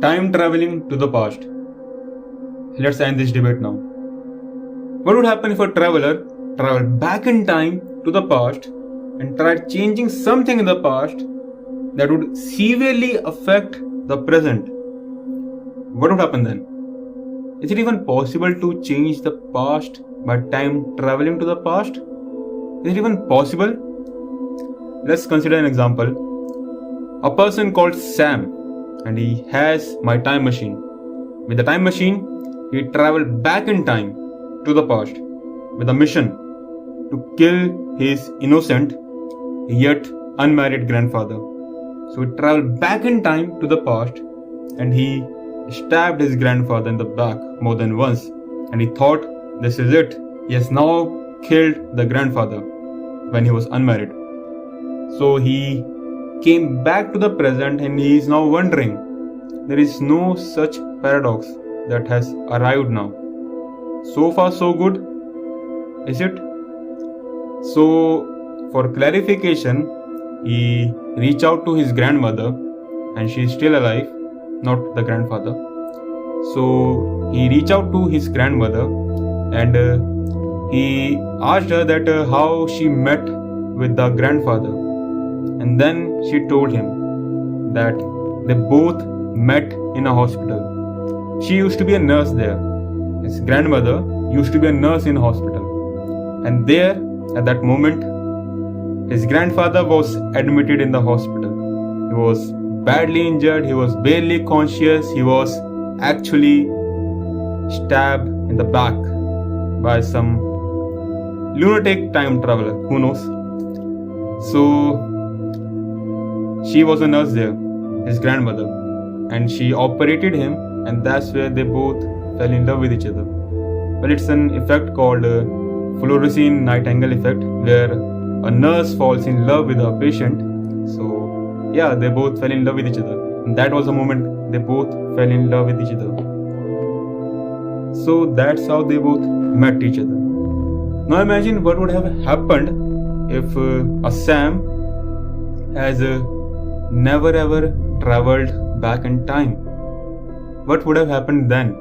Time traveling to the past. Let's end this debate now. What would happen if a traveler traveled back in time to the past and tried changing something in the past that would severely affect the present? What would happen then? Is it even possible to change the past by time traveling to the past? Is it even possible? Let's consider an example. A person called Sam, and he has my time machine. With the time machine, he traveled back in time to the past with a mission to kill his innocent yet unmarried grandfather. So he traveled back in time to the past and he stabbed his grandfather in the back more than once, and he thought, this is it. He has now killed the grandfather when he was unmarried. So he came back to the present and he is now wondering, there is no such paradox that has arrived now. So far so good, is it? So for clarification, he reached out to his grandmother, and she is still alive, not the grandfather. So he reached out to his grandmother and he asked her that how she met with the grandfather. And then she told him that they both met in a hospital. She used to be a nurse there. His grandmother used to be a nurse in a hospital. And there, at that moment, his grandfather was admitted in the hospital. He was badly injured, he was barely conscious, he was actually stabbed in the back by some lunatic time traveler, who knows. So she was a nurse there, his grandmother, and she operated him, and that's where they both fell in love with each other. Well, it's an effect called fluorescein night angle effect, where a nurse falls in love with her patient. So yeah, they both fell in love with each other. And that was the moment they both fell in love with each other. So that's how they both met each other. Now imagine what would have happened if a Sam has never ever traveled back in time. What would have happened then?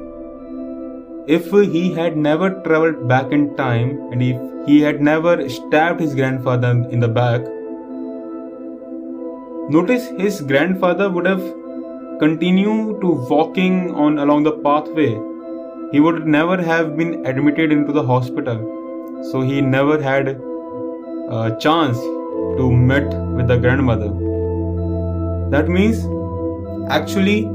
If he had never traveled back in time, and if he had never stabbed his grandfather in the back, notice his grandfather would have continued to walking on along the pathway. He would never have been admitted into the hospital. So he never had a chance to meet with the grandmother. That means actually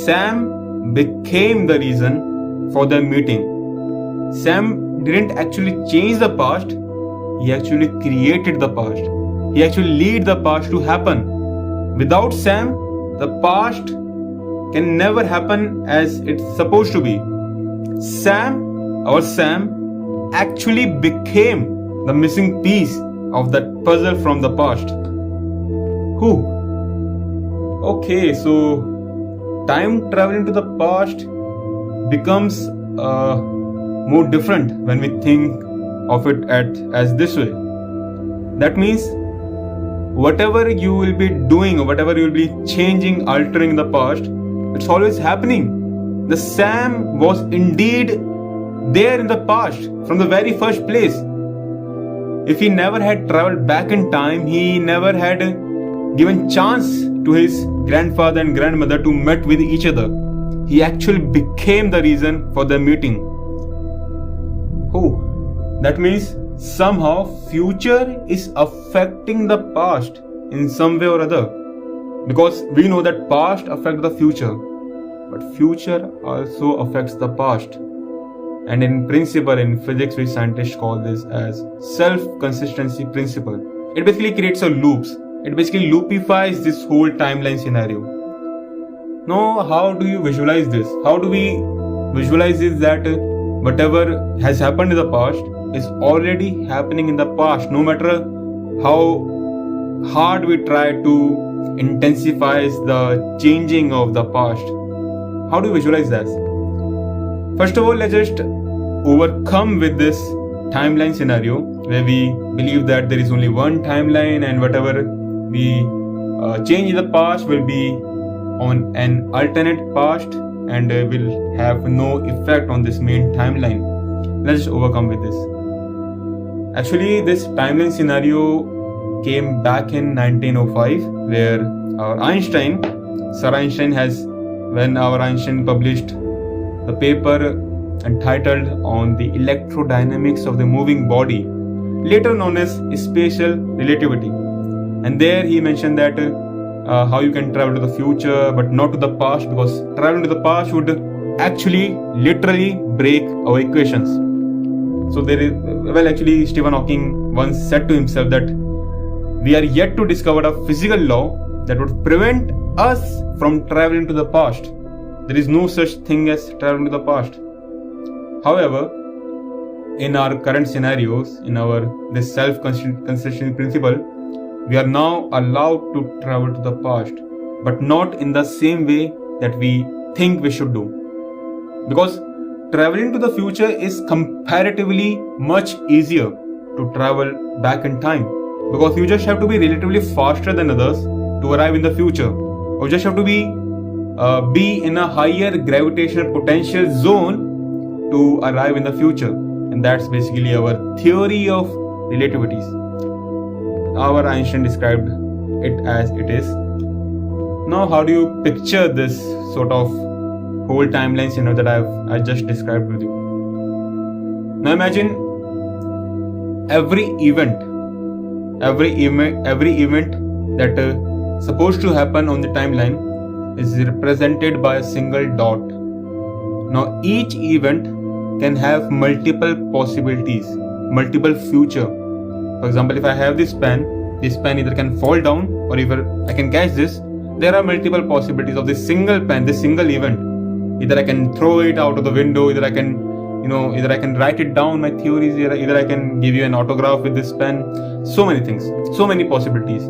Sam became the reason for the meeting. Sam didn't actually change the past, he actually created the past. He actually led the past to happen. Without Sam, the past can never happen as it's supposed to be. Our Sam, actually became the missing piece of that puzzle from the past. Who? Okay, so time traveling to the past becomes more different when we think of it as this way. That means whatever you will be doing or whatever you will be changing, altering in the past, it's always happening. The Sam was indeed there in the past from the very first place. If he never had traveled back in time, he never had given chance to his grandfather and grandmother to meet with each other. He actually became the reason for their meeting. Oh, that means somehow future is affecting the past in some way or other, because we know that past affects the future, but future also affects the past. And in principle, in physics, we scientists call this as self-consistency principle. It basically creates a loops. It basically loopifies this whole timeline scenario. Now, how do you visualize this? How do we visualize this that whatever has happened in the past is already happening in the past, no matter how hard we try to intensify the changing of the past? How do you visualize that? First of all, let's just overcome with this timeline scenario where we believe that there is only one timeline and whatever we change in the past will be on an alternate past and will have no effect on this main timeline. Let's just overcome with this. Actually, this timeline scenario came back in 1905, where when our Einstein published the paper entitled on the electrodynamics of the moving body, later known as spatial relativity. And there he mentioned that how you can travel to the future but not to the past, because traveling to the past would actually literally break our equations. So actually Stephen Hawking once said to himself that we are yet to discover a physical law that would prevent us from traveling to the past. There is no such thing as traveling to the past. However, in our current scenarios, in this self-constitution principle, we are now allowed to travel to the past, but not in the same way that we think we should do. Because traveling to the future is comparatively much easier to travel back in time. Because you just have to be relatively faster than others to arrive in the future. Or just have to be in a higher gravitational potential zone to arrive in the future. And that's basically our theory of relativities. Our Einstein described it as it is. Now, how do you picture this sort of whole timeline scenario that I just described with you? Now imagine every event that supposed to happen on the timeline is represented by a single dot. Now each event can have multiple possibilities, multiple future. For example, if I have this pen either can fall down or either I can catch this. There are multiple possibilities of this single pen, this single event. Either I can throw it out of the window, either I can write it down, my theories, either I can give you an autograph with this pen. So many things, so many possibilities.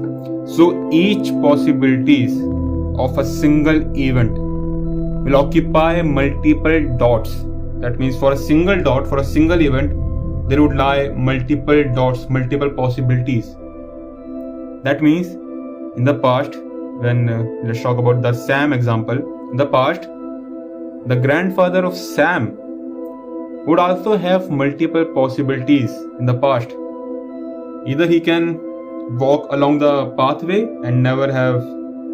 So each possibilities of a single event will occupy multiple dots. That means for a single dot, for a single event, there would lie multiple dots, multiple possibilities. That means in the past, when let's talk about the Sam example. In the past, the grandfather of Sam would also have multiple possibilities in the past. Either he can walk along the pathway and never have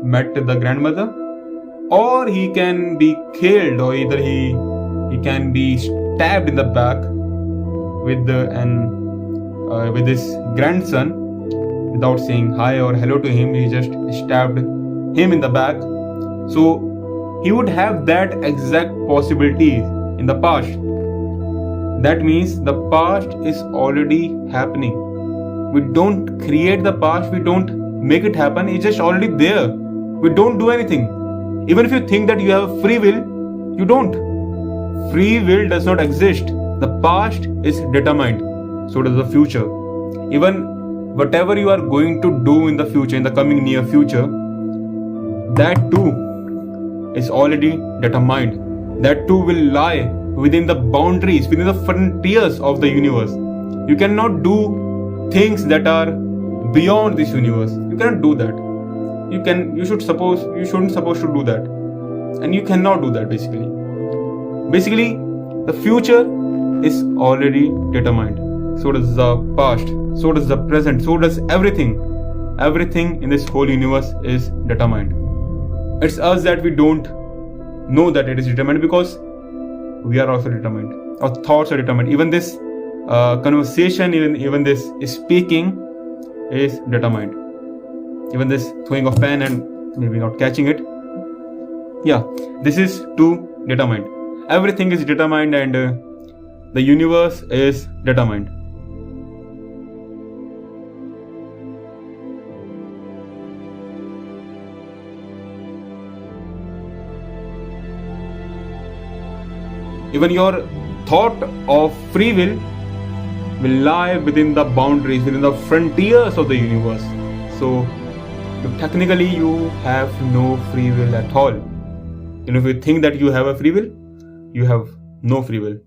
met the grandmother, or he can be killed, or either he can be stabbed in the back with his grandson without saying hi or hello to him. He just stabbed him in the back. So he would have that exact possibility in the past. That means the past is already happening. We don't create the past, we don't make it happen, it's just already there. We don't do anything. Even if you think that you have free will, you don't. Free will does not exist. The past is determined, so does the future. Even whatever you are going to do in the future, in the coming near future, that too is already determined. That too will lie within the boundaries, within the frontiers of the universe. You cannot do things that are beyond this universe. You cannot do that. You shouldn't supposed to do that. And you cannot do that basically. Basically, the future is already determined. So does the past, so does the present, so does everything. Everything in this whole universe is determined. It's us that we don't know that it is determined, because we are also determined. Our thoughts are determined. Even this conversation, even this speaking is determined. Even this throwing of pen and maybe not catching it. Yeah, this is too determined. Everything is determined, and the universe is determined. Even your thought of free will lie within the boundaries, within the frontiers of the universe. So technically you have no free will at all. If you think that you have a free will, you have no free will.